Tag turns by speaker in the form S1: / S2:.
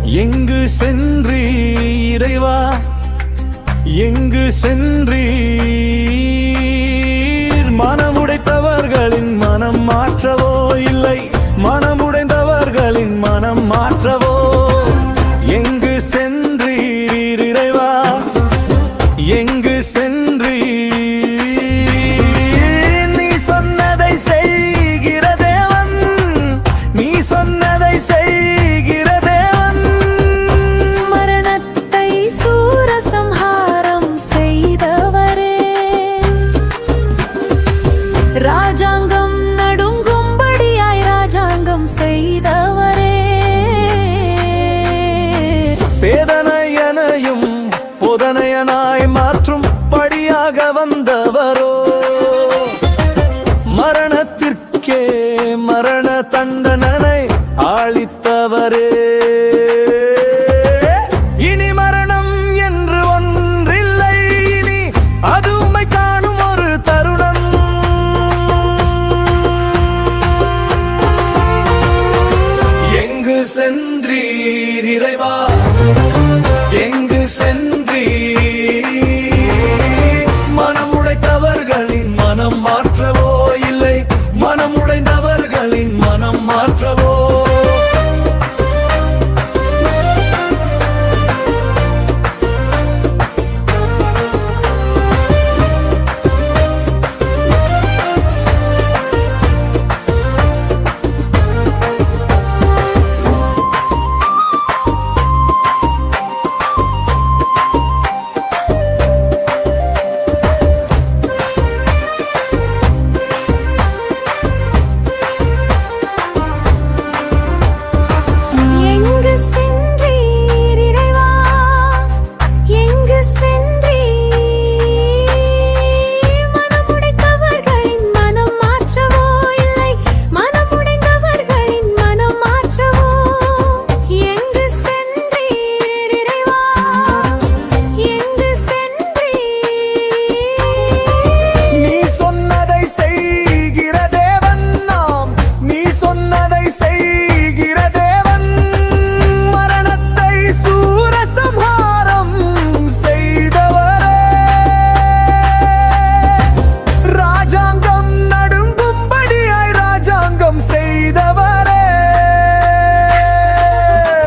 S1: எங்கு சென்றீர் இறைவா, எங்கு சென்றீர்? மனமுடைத்தவர்களின் மனம் மாற்றவோ இல்லை, மனமுடைந்தவர்களின் மனம் மாற்றவோ. எங்கு சென்றீர் இறைவா, எங்கு சென்றீர்? நீ சொன்னதை செய்கிற தேவன், நீ சொன்னதை செய்கிற தேவன்.
S2: மரணத்தை சூரசம்ஹாரம் செய்தவரே, ராஜாங்கம் நடுங்கும்படியாய் ராஜாங்கம் செய்தவரே.
S1: பேதனையனையும் பொதனையனாய் மாற்றும் படியாக வந்தவரோ, மரணத்திற்கே மரண தண்டனை அளித்தவரே. இனி மரணம் என்று ஒன்றில்லை, இனி அது உம்மை காணும் ஒரு தருணம். எங்கு சென்றீர் இறைவா, எங்கு